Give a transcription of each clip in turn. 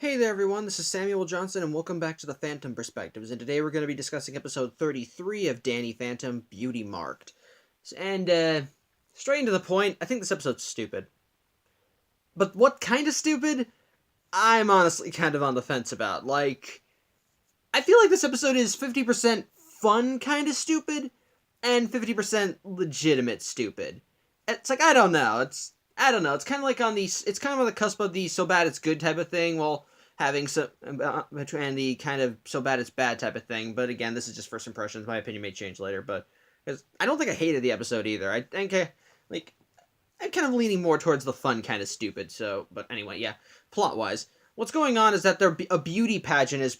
Hey there, everyone. This is Samuel Johnson, and welcome back to the Phantom Perspectives. And today we're going to be discussing episode 33 of Danny Phantom Beauty Marked. And, straight into the point, I think this episode's stupid. But what kind of stupid? I'm honestly kind of on the fence about. I feel like this episode is 50% fun kind of stupid, and 50% legitimate stupid. It's like, I don't know. It's kind of like it's kind of on the cusp of the so bad it's good type of thing, while having some, and the kind of so bad it's bad type of thing. But again, this is just first impressions. My opinion may change later, but because I don't think I hated the episode either. I think I'm kind of leaning more towards the fun kind of stupid. So, but anyway, yeah. Plot wise, what's going on is that a beauty pageant is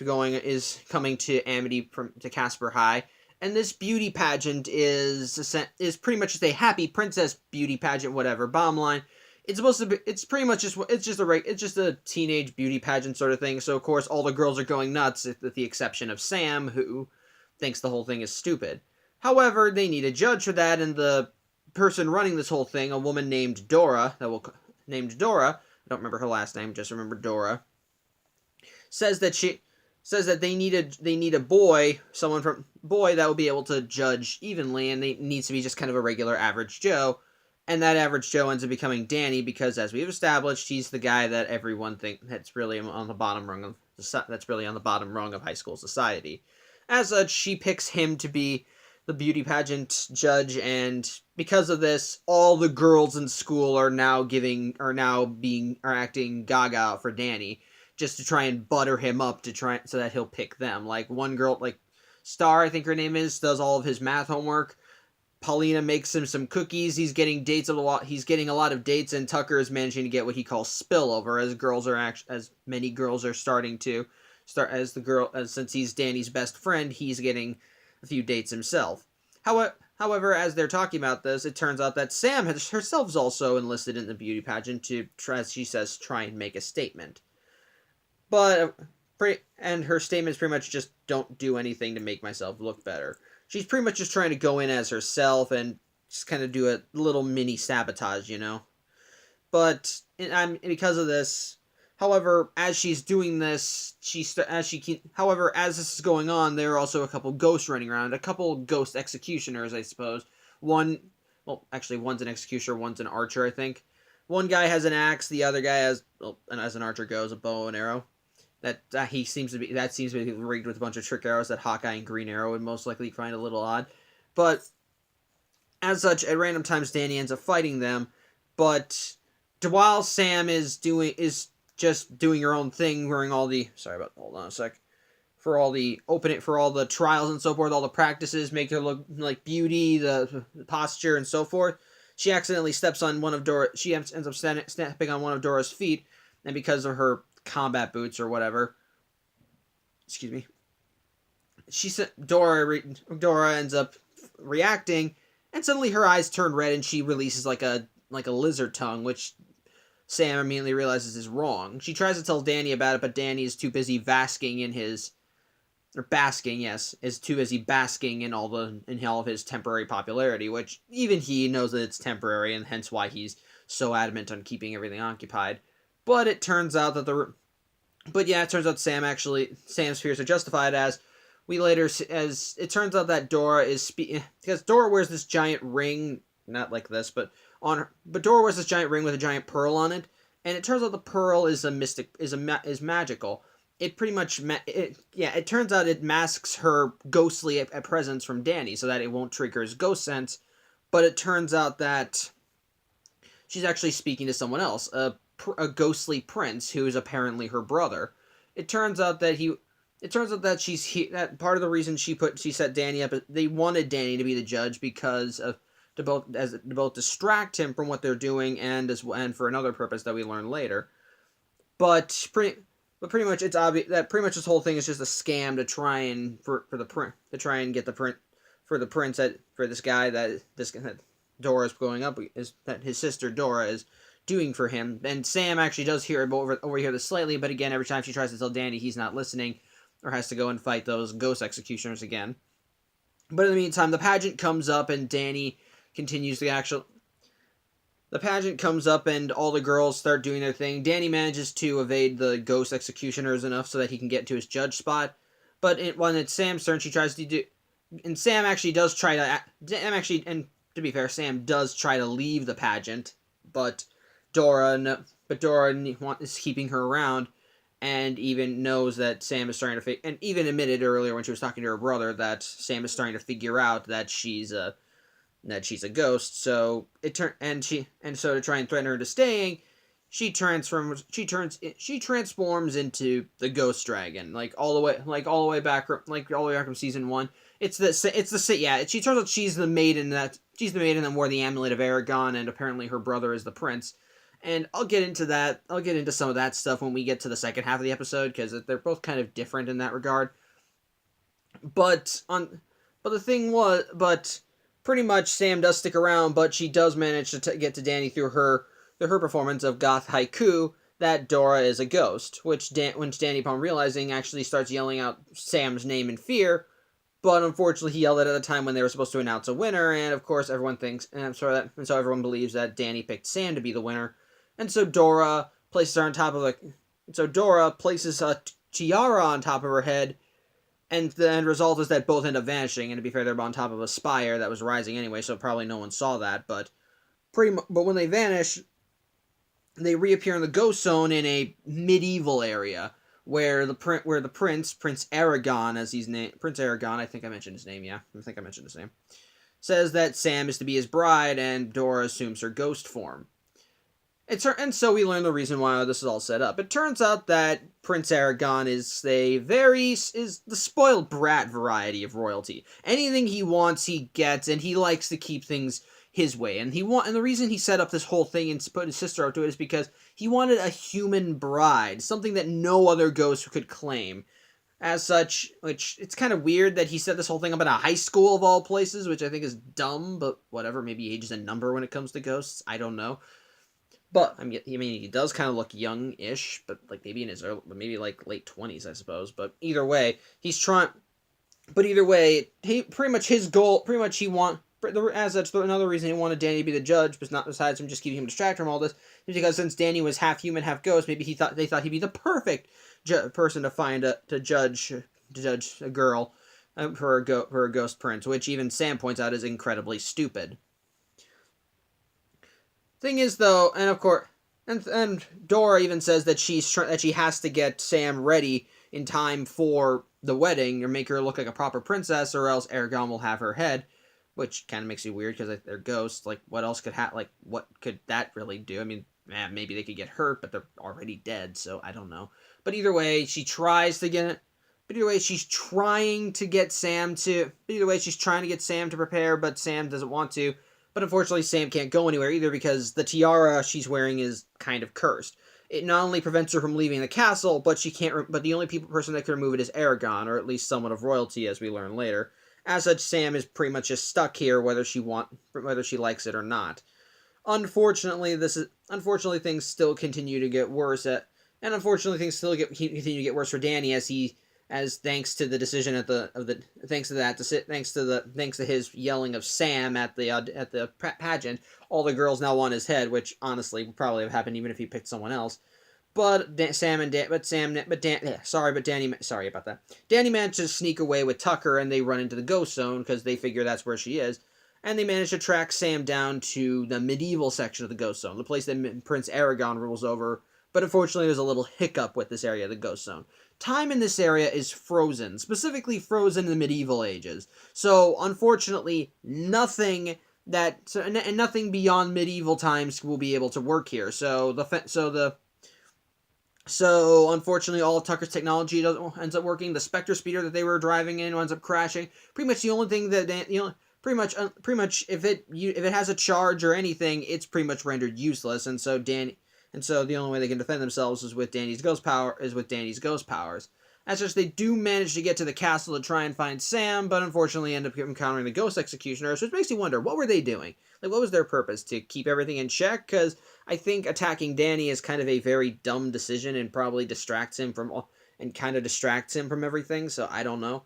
coming to Amity to Casper High, and this beauty pageant is pretty much just a happy princess beauty pageant. Whatever. Bottom line, it's supposed to be. It's pretty much just a teenage beauty pageant sort of thing. So of course all the girls are going nuts, with the exception of Sam, who thinks the whole thing is stupid. However, they need a judge for that, and the person running this whole thing, a woman named Dora, named Dora. I don't remember her last name, just remember Dora. Says that they need a boy, boy that will be able to judge evenly, and they needs to be just kind of a regular average Joe. And that average Joe ends up becoming Danny because, as we've established, he's the guy that everyone thinks that's really on the bottom rung of high school society. As such, she picks him to be the beauty pageant judge, and because of this, all the girls in school are acting gaga for Danny, just to try and butter him up so that he'll pick them. Like one girl, like Star, I think her name is, does all of his math homework. Paulina makes him some cookies. He's getting a lot of dates, and Tucker is managing to get what he calls spillover, as many girls are starting to since he's Danny's best friend, he's getting a few dates himself. However, as they're talking about this, it turns out that Sam herself is also enlisted in the beauty pageant to try, as she says, try and make a statement. But and her statement is pretty much just don't do anything to make myself look better. She's pretty much just trying to go in as herself and just kind of do a little mini sabotage, you know. But because of this, however, as she's doing this, as this is going on, there are also a couple ghosts running around, a couple ghost executioners, I suppose. One's an executioner, one's an archer, I think. One guy has an axe, the other guy has, and as an archer goes, a bow and arrow. That seems to be rigged with a bunch of trick arrows that Hawkeye and Green Arrow would most likely find a little odd. But as such, at random times, Danny ends up fighting them. But while Sam is just doing her own thing, wearing all the hold on a sec. For all the trials and so forth, all the practices make her look like beauty, the posture and so forth. She accidentally steps on one of Dora. She ends up stepping on one of Dora's feet, and because of her combat boots or whatever, excuse me, Dora ends up reacting, and suddenly her eyes turn red, and she releases like a lizard tongue, which Sam immediately realizes is wrong. She tries to tell Danny about it, but Danny is too busy basking in all of his temporary popularity, which even he knows that it's temporary, and hence why he's so adamant on keeping everything occupied. But it turns out Sam's fears are justified, as it turns out that Dora because Dora wears this giant ring, not like this, but Dora wears this giant ring with a giant pearl on it, and it turns out the pearl is magical. It pretty much it turns out it masks her ghostly presence from Danny, so that it won't trigger his ghost sense. But it turns out that she's actually speaking to someone else, a ghostly prince who is apparently her brother. It turns out that that part of the reason she set Danny up, they wanted Danny to be the judge because to both distract him from what they're doing, and for another purpose that we learn later. But pretty much it's obvious that pretty much this whole thing is just a scam to try and get the prince for this guy that Dora's going up is that his sister Dora is doing for him. And Sam actually does overhear this slightly, but again, every time she tries to tell Danny, he's not listening, or has to go and fight those ghost executioners again. But in the meantime, the pageant comes up, and Danny continues the actual The pageant comes up and all the girls start doing their thing. Danny manages to evade the ghost executioners enough so that he can get to his judge spot. But when it's Sam's turn, she tries to do... And Sam actually does try to... And to be fair, Sam does try to leave the pageant. But Dora is keeping her around. And even knows that Sam is starting to... And even admitted earlier when she was talking to her brother that Sam is starting to figure out that she's a ghost. So so to try and threaten her into staying, she transforms into the ghost dragon, all the way back from season 1. She turns out she's the maiden that wore the amulet of Aragon, and apparently her brother is the prince. And I'll get into some of that stuff when we get to the second half of the episode, because they're both kind of different in that regard. But pretty much Sam does stick around, but she does manage to get to Danny through her performance of Goth Haiku that Dora is a ghost, which Danny, upon realizing, actually starts yelling out Sam's name in fear. But unfortunately, he yelled it at a time when they were supposed to announce a winner, and of course, everyone so everyone believes that Danny picked Sam to be the winner. And so Dora places a tiara on top of her head, and the end result is that both end up vanishing. And to be fair, they're on top of a spire that was rising anyway, so probably no one saw that. But when they vanish, they reappear in the ghost zone in a medieval area where Prince Aragon, I think I mentioned his name. Yeah, I think I mentioned his name. Says that Sam is to be his bride, and Dora assumes her ghost form. And so we learn the reason why this is all set up. It turns out that Prince Aragon is the spoiled brat variety of royalty. Anything he wants, he gets, and he likes to keep things his way. And the reason he set up this whole thing and put his sister up to it is because he wanted a human bride, something that no other ghost could claim. As such, which it's kind of weird that he set this whole thing up in a high school of all places, which I think is dumb, but whatever. Maybe age is a number when it comes to ghosts. I don't know. But I mean, he does kind of look young-ish, but maybe in his maybe late 20s, I suppose. But either way, he pretty much his goal, that's another reason he wanted Danny to be the judge, but not besides from just keeping him distracted from all this, is because since Danny was half human, half ghost, maybe they thought he'd be the perfect person to judge a girl for a ghost prince, which even Sam points out is incredibly stupid. Thing is, though, and of course, and Dora even says that she has to get Sam ready in time for the wedding, or make her look like a proper princess, or else Aragon will have her head, which kind of makes you weird because they're ghosts. What else could what could that really do? I mean, maybe they could get hurt, but they're already dead, so I don't know. But either way, she's trying to get Sam to prepare, but Sam doesn't want to. But unfortunately, Sam can't go anywhere either because the tiara she's wearing is kind of cursed. It not only prevents her from leaving the castle, but but the only person that can remove it is Aragon, or at least someone of royalty, as we learn later. As such, Sam is pretty much just stuck here, whether she likes it or not. Unfortunately, things still continue to get worse continue to get worse for Danny thanks to the decision thanks to his yelling of Sam at the pageant, all the girls now want his head, which honestly would probably have happened even if he picked someone else. But Danny manages to sneak away with Tucker, and they run into the ghost zone because they figure that's where she is, and they manage to track Sam down to the medieval section of the ghost zone, the place that Prince Aragon rules over. But unfortunately, there's a little hiccup with this area of the ghost zone. Time in this area is frozen, specifically frozen in the medieval ages. So, unfortunately, nothing beyond medieval times will be able to work here. So unfortunately, all of Tucker's technology ends up working. The Spectre speeder that they were driving in ends up crashing. Pretty much the only thing that pretty much if it has a charge or anything, it's pretty much rendered useless. And so the only way they can defend themselves is with Danny's ghost powers. As such, they do manage to get to the castle to try and find Sam, but unfortunately end up encountering the ghost executioners, which makes you wonder, what were they doing? What was their purpose? To keep everything in check? Because I think attacking Danny is kind of a very dumb decision and probably distracts him from everything, so I don't know.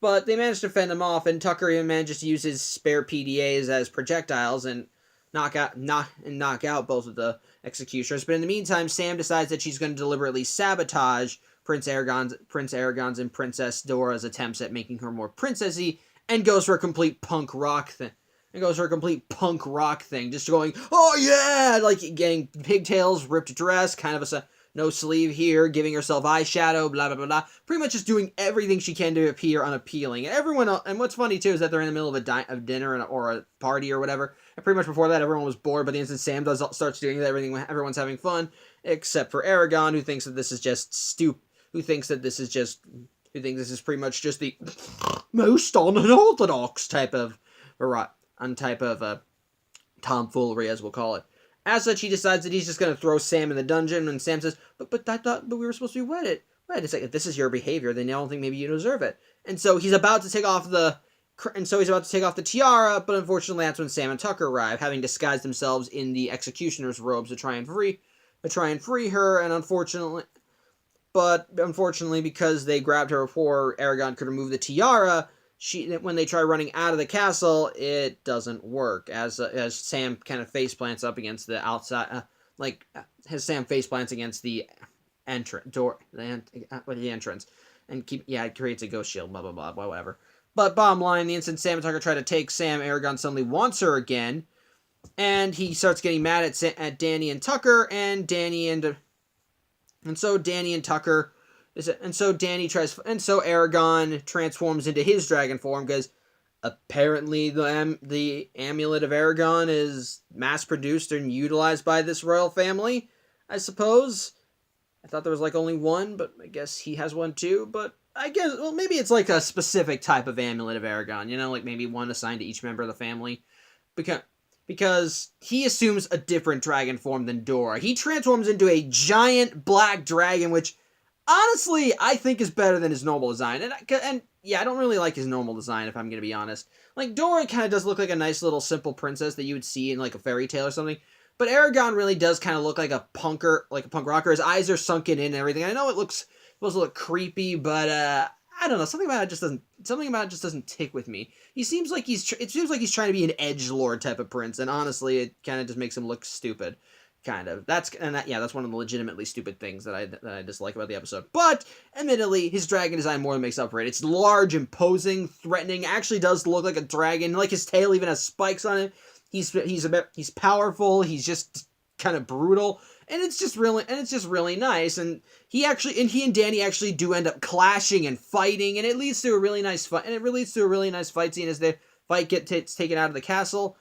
But they managed to fend him off, and Tucker even manages to use his spare PDAs as projectiles, and knock out both of the executioners. But in the meantime, Sam decides that she's going to deliberately sabotage Prince Aragon's and Princess Dora's attempts at making her more princessy, and goes for a complete punk rock thing. Just going, oh yeah, like getting pigtails, ripped dress, kind of a no sleeve here, giving herself eyeshadow, blah blah blah blah. Pretty much just doing everything she can to appear unappealing. And everyone else, and what's funny too is that they're in the middle of dinner or a party or whatever. And pretty much before that, everyone was bored. But the instant Sam starts doing everything, everyone's having fun, except for Aragon, who thinks that this is just stupid. Who thinks this is pretty much just the most unorthodox type of tomfoolery, as we'll call it. As such, he decides that he's just going to throw Sam in the dungeon, and Sam says, but we were supposed to be wedded. Wait a second, if this is your behavior, then I don't think maybe you deserve it. And so he's about to take off the tiara, but unfortunately that's when Sam and Tucker arrive, having disguised themselves in the executioner's robes to try and free her, and unfortunately, because they grabbed her before Aragon could remove the tiara, when they try running out of the castle, it doesn't work. As Sam kind of face plants up against the outside, Sam face plants against the entrance, and it creates a ghost shield. Blah blah blah, whatever. But bottom line, the instant Sam and Tucker try to take Sam, Aragon suddenly wants her again, and he starts getting mad at Danny and Tucker, and so Aragon transforms into his dragon form, because apparently the amulet of Aragon is mass produced and utilized by this royal family, I suppose. I thought there was only one, but I guess he has one too. But I guess, well, maybe it's a specific type of amulet of Aragon, maybe one assigned to each member of the family. Because he assumes a different dragon form than Dora. He transforms into a giant black dragon, which honestly I think is better than his normal design. And yeah, I don't really like his normal design, if I'm going to be honest. Dora kind of does look like a nice little simple princess that you would see in a fairy tale or something. But Aragon really does kind of look like a punk rocker. His eyes are sunken in and everything. I know it's supposed to look creepy, but I don't know. Something about it just doesn't tick with me. It seems like he's trying to be an edgelord type of prince, and honestly, it kind of just makes him look stupid. Kind of. That's one of the legitimately stupid things that I dislike about the episode. But admittedly, his dragon design more than makes up for it. It's large, imposing, threatening. Actually, does look like a dragon. His tail even has spikes on it. He's powerful. He's just kind of brutal. And it's just really nice. And he and Danny actually do end up clashing and fighting, and it leads to a really nice fight. And it leads to a really nice fight scene as the fight gets taken out of the castle.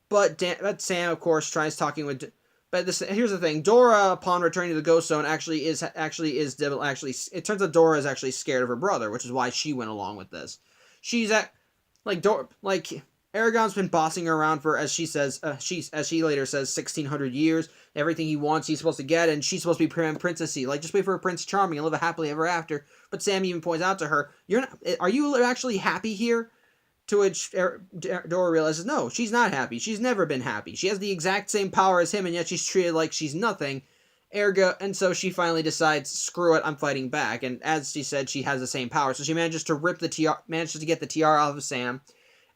But Sam, of course, tries talking with. But here's the thing: Dora, upon returning to the Ghost Zone, it turns out Dora is actually scared of her brother, which is why she went along with this. Aragon's been bossing her around for, as she later says, 1,600 years. Everything he wants, he's supposed to get, and she's supposed to be princessy. Just wait for a Prince Charming and live a happily ever after. But Sam even points out to her, are you actually happy here? To which Dora realizes, no, she's not happy. She's never been happy. She has the exact same power as him, and yet she's treated like she's nothing. And so she finally decides, screw it, I'm fighting back. And as she said, she has the same power. So she manages to get the tiara off of Sam,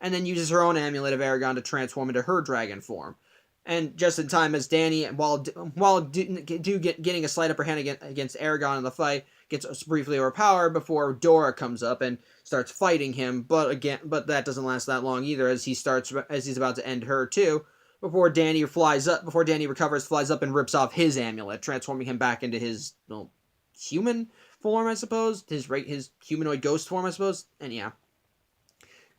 and then uses her own amulet of Aragon to transform into her dragon form. And just in time, as Danny, while getting a slight upper hand against Aragon in the fight, gets briefly overpowered before Dora comes up and starts fighting him. But that doesn't last that long either, as he's about to end her too. Before Danny recovers, flies up and rips off his amulet, transforming him back into his human form, I suppose, his humanoid ghost form, I suppose. And yeah.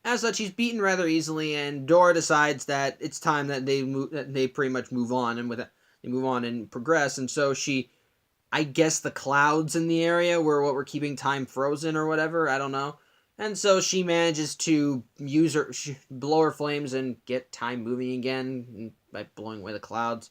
As such, he's beaten rather easily, and Dora decides that it's time that they pretty much move on and progress. And so I guess the clouds in the area were keeping time frozen or whatever. I don't know. And so she manages to blow her flames and get time moving again by blowing away the clouds.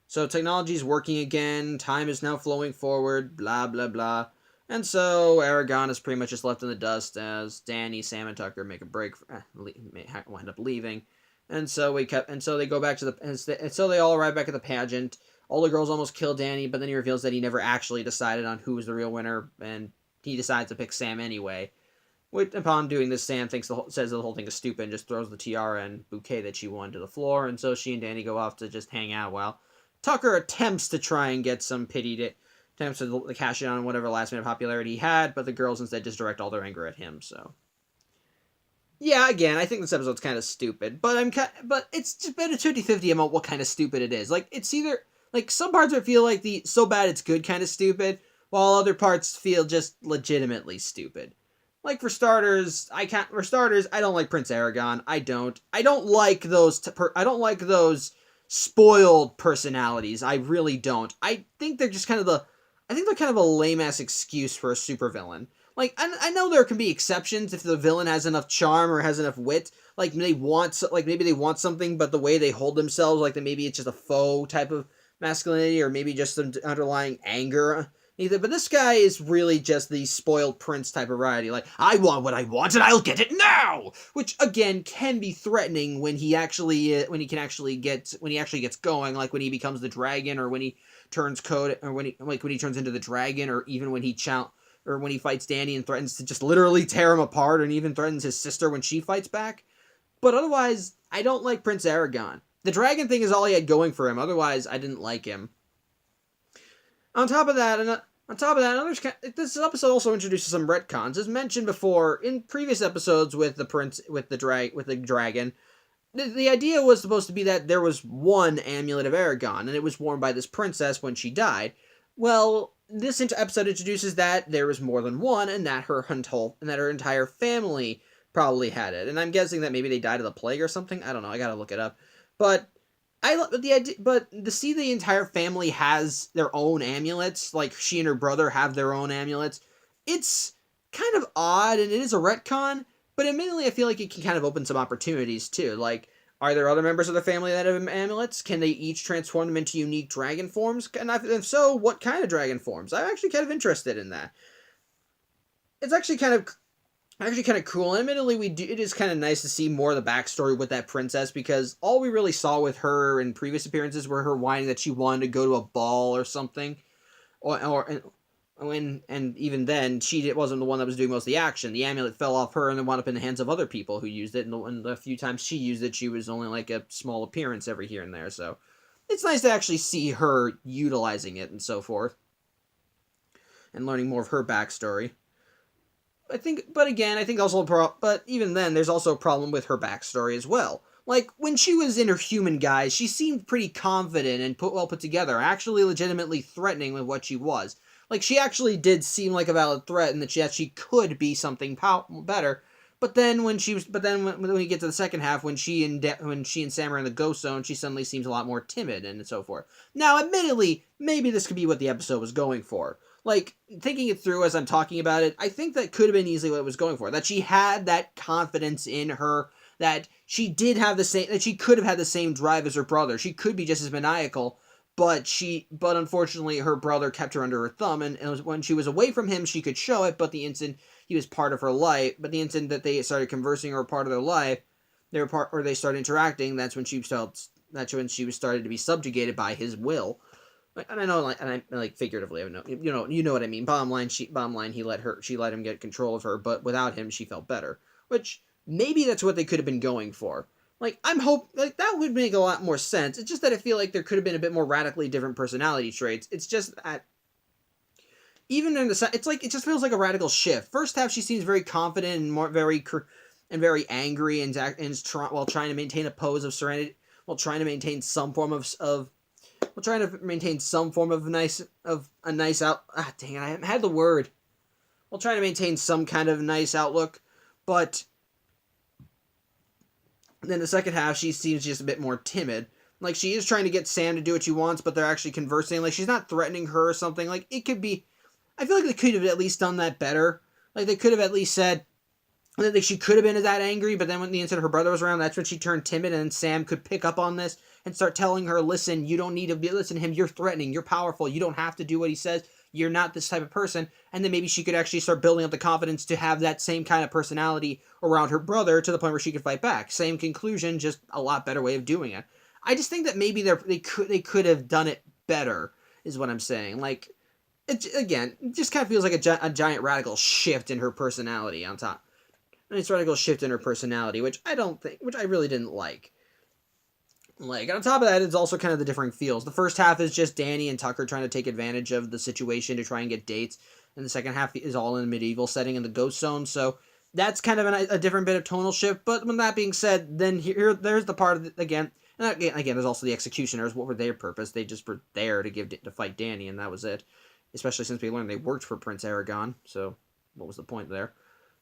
So technology's working again. Time is now flowing forward. Blah blah blah. And so Aragon is pretty much just left in the dust as Danny, Sam, and Tucker make a break, wind up leaving, and so they go back to they all arrive back at the pageant. All the girls almost kill Danny, but then he reveals that he never actually decided on who was the real winner, and he decides to pick Sam anyway. Upon doing this, Sam says the whole thing is stupid and just throws the tiara and bouquet that she won to the floor, and so she and Danny go off to just hang out while Tucker attempts to try and get some attempts to cash in on whatever last minute popularity he had, but the girls instead just direct all their anger at him, so. Yeah, again, I think this episode's kind of stupid, but but it's just been a 50-50 about what kind of stupid it is. Like, it's either, like, some parts of it feel like the so bad it's good kind of stupid, while other parts feel just legitimately stupid. Like, for starters, I don't like Prince Aragon. I don't like I don't like those spoiled personalities. I really don't. I think they're just kind of a lame-ass excuse for a supervillain. Like, I know there can be exceptions if the villain has enough charm or has enough wit. Like, maybe they want something, but the way they hold themselves, like, maybe it's just a faux type of masculinity, or maybe just some underlying anger. But this guy is really just the spoiled prince type of variety. Like, I want what I want and I'll get it now! Which, again, can be threatening when he actually gets going, like when he becomes the dragon, or when he turns code, or when he turns into the dragon, or even when he fights Danny and threatens to just literally tear him apart, and even threatens his sister when she fights back. But otherwise, I don't like Prince Aragon. The dragon thing is all he had going for him. Otherwise, I didn't like him. On top of that, this episode also introduces some retcons. As mentioned before, in previous episodes with the dragon, the idea was supposed to be that there was one amulet of Aragon, and it was worn by this princess when she died. Well, this episode introduces that there was more than one, and that her entire family probably had it. And I'm guessing that maybe they died of the plague or something. I don't know. I gotta look it up. But to see the entire family has their own amulets, like she and her brother have their own amulets, it's kind of odd, and it is a retcon, but admittedly I feel like it can kind of open some opportunities too. Like, are there other members of the family that have amulets? Can they each transform them into unique dragon forms? And if so, what kind of dragon forms? I'm actually kind of interested in that. It's actually kind of cool. And admittedly, it is kind of nice to see more of the backstory with that princess, because all we really saw with her in previous appearances were her whining that she wanted to go to a ball or something, and even then, she wasn't the one that was doing most of the action. The amulet fell off her and then wound up in the hands of other people who used it, and the few times she used it, she was only like a small appearance every here and there, so it's nice to actually see her utilizing it and so forth, and learning more of her backstory. But even then, there's also a problem with her backstory as well. Like, when she was in her human guise, she seemed pretty confident and well put together, actually legitimately threatening with what she was. Like, she actually did seem like a valid threat, and that she could be something better. But then when we get to the second half, when she and Sam are in the ghost zone, she suddenly seems a lot more timid and so forth. Now, admittedly, maybe this could be what the episode was going for. Like, thinking it through as I'm talking about it, I think that could have been easily what it was going for. That she had that confidence in her, that she could have had the same drive as her brother. She could be just as maniacal, but unfortunately her brother kept her under her thumb, and when she was away from him, she could show it, but the instant he was part of her life, but the instant that they started conversing or part of their life, they started interacting, that's when she was started to be subjugated by his will. And I know, like figuratively, I know, you know what I mean. Bottom line, she let him get control of her, but without him, she felt better. Which maybe that's what they could have been going for. Like, that would make a lot more sense. It's just that I feel like there could have been a bit more radically different personality traits. It's just that even in it's like it just feels like a radical shift. First half, she seems very confident and very angry while trying to maintain a pose of serenity, while trying to maintain some form of a nice out. Dang it, I haven't had the word. While trying to maintain some kind of nice outlook, but then the second half, she seems just a bit more timid. Like, she is trying to get Sam to do what she wants, but they're actually conversing. Like, she's not threatening her or something. Like, it could be. I feel like they could have at least done that better. Like, they could have at least said that she could have been that angry, but then when the instant her brother was around, that's when she turned timid, and Sam could pick up on this and start telling her, listen, you don't need to listen to him, you're threatening, you're powerful, you don't have to do what he says, you're not this type of person, and then maybe she could actually start building up the confidence to have that same kind of personality around her brother to the point where she could fight back. Same conclusion, just a lot better way of doing it. I just think that maybe they could have done it better, is what I'm saying. Like, it just kind of feels like a giant radical shift in her personality on top. and they started to go shift in her personality, which I really didn't like. Like, on top of that, it's also kind of the differing feels. The first half is just Danny and Tucker trying to take advantage of the situation to try and get dates, and the second half is all in a medieval setting in the ghost zone, so that's kind of a different bit of tonal shift. But when that being said, then there's the part of again, and again, there's also the executioners. What were their purpose? They just were there to fight Danny, and that was it. Especially since we learned they worked for Prince Aragon, so what was the point there?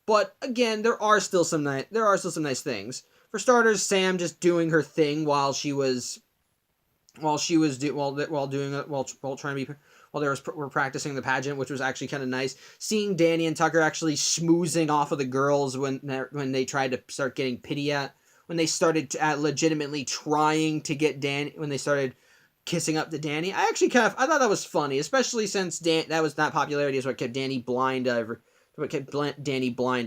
But again, there are still some nice things. For starters, Sam just doing her thing while they were practicing the pageant, which was actually kind of nice. Seeing Danny and Tucker actually schmoozing off of the girls when they tried to start getting pity at, when they started legitimately trying to get Danny, when they started kissing up to Danny. I thought that was funny, especially since that popularity is what kept Danny blind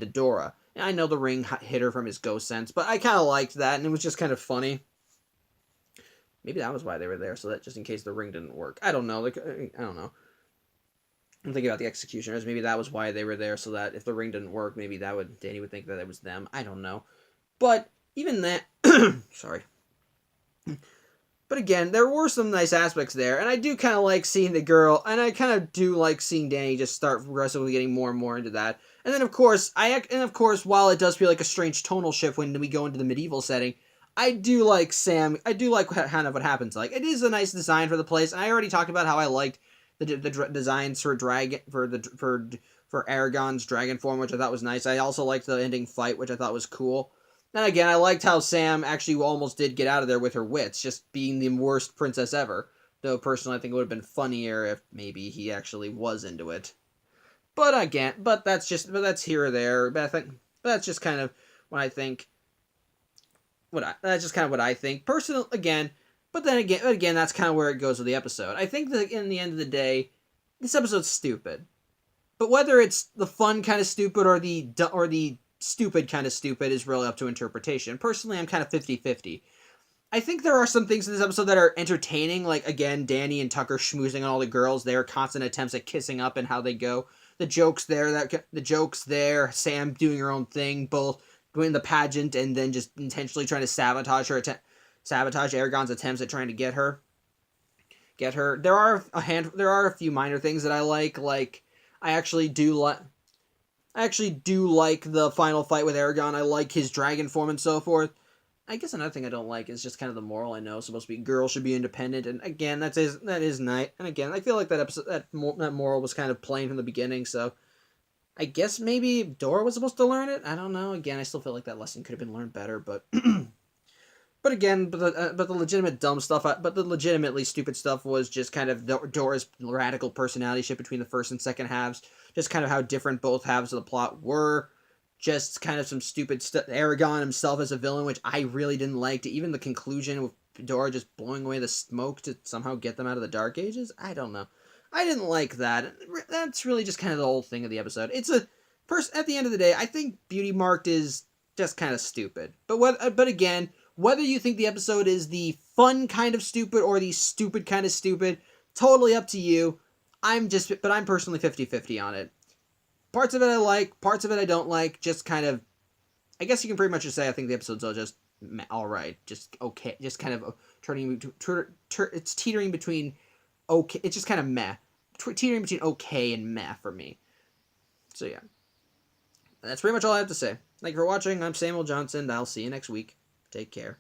to Dora. And I know the ring hit her from his ghost sense, but I kind of liked that, and it was just kind of funny. Maybe that was why they were there, so that just in case the ring didn't work. I don't know. I don't know. I'm thinking about the executioners. Maybe that was why they were there, so that if the ring didn't work, maybe Danny would think that it was them. I don't know. But even that, sorry. But again, there were some nice aspects there, and I do kind of like seeing the girl, and I kind of do like seeing Danny just start progressively getting more and more into that. And then of course, while it does feel like a strange tonal shift when we go into the medieval setting, I do like Sam. I do like kind of what happens. Like, it is a nice design for the place. And I already talked about how I liked the designs for Aragon's dragon form, which I thought was nice. I also liked the ending fight, which I thought was cool. And again, I liked how Sam actually almost did get out of there with her wits, just being the worst princess ever. Though personally, I think it would have been funnier if maybe he actually was into it. But again, that's here or there. But that's just kind of what I think. That's just kind of what I think. Personal again, but then again, that's kind of where it goes with the episode. I think that in the end of the day, this episode's stupid. But whether it's the fun kind of stupid or the stupid kind of stupid is really up to interpretation. Personally, I'm kind of 50-50. I think there are some things in this episode that are entertaining, like, again, Danny and Tucker schmoozing on all the girls, their constant attempts at kissing up and how they go. The jokes there, Sam doing her own thing, both doing the pageant and then just intentionally trying to sabotage Aragon's attempts at trying to get her. There are a few minor things that I like I actually do like the final fight with Aragon. I like his dragon form and so forth. I guess another thing I don't like is just kind of the moral. I know it's supposed to be girls should be independent, and again, that is nice. And again, I feel like that moral was kind of plain from the beginning. So I guess maybe Dora was supposed to learn it. I don't know. Again, I still feel like that lesson could have been learned better, but the legitimate dumb stuff, but the legitimately stupid stuff was just kind of Dora's radical personality shift between the first and second halves. Just kind of how different both halves of the plot were. Just kind of some stupid stuff. Aragon himself as a villain, which I really didn't like. Even the conclusion with Dora just blowing away the smoke to somehow get them out of the Dark Ages. I don't know. I didn't like that. That's really just kind of the whole thing of the episode. At the end of the day, I think Beauty Marked is just kind of stupid. But again, whether you think the episode is the fun kind of stupid or the stupid kind of stupid, totally up to you. I'm personally 50-50 on it. Parts of it I like, parts of it I don't like. Just kind of, I guess you can pretty much just say I think the episodes are just all right, just okay, just kind of it's teetering between okay, it's just kind of meh, teetering between okay and meh for me. So yeah, that's pretty much all I have to say. Thank you for watching. I'm Samuel Johnson. I'll see you next week. Take care.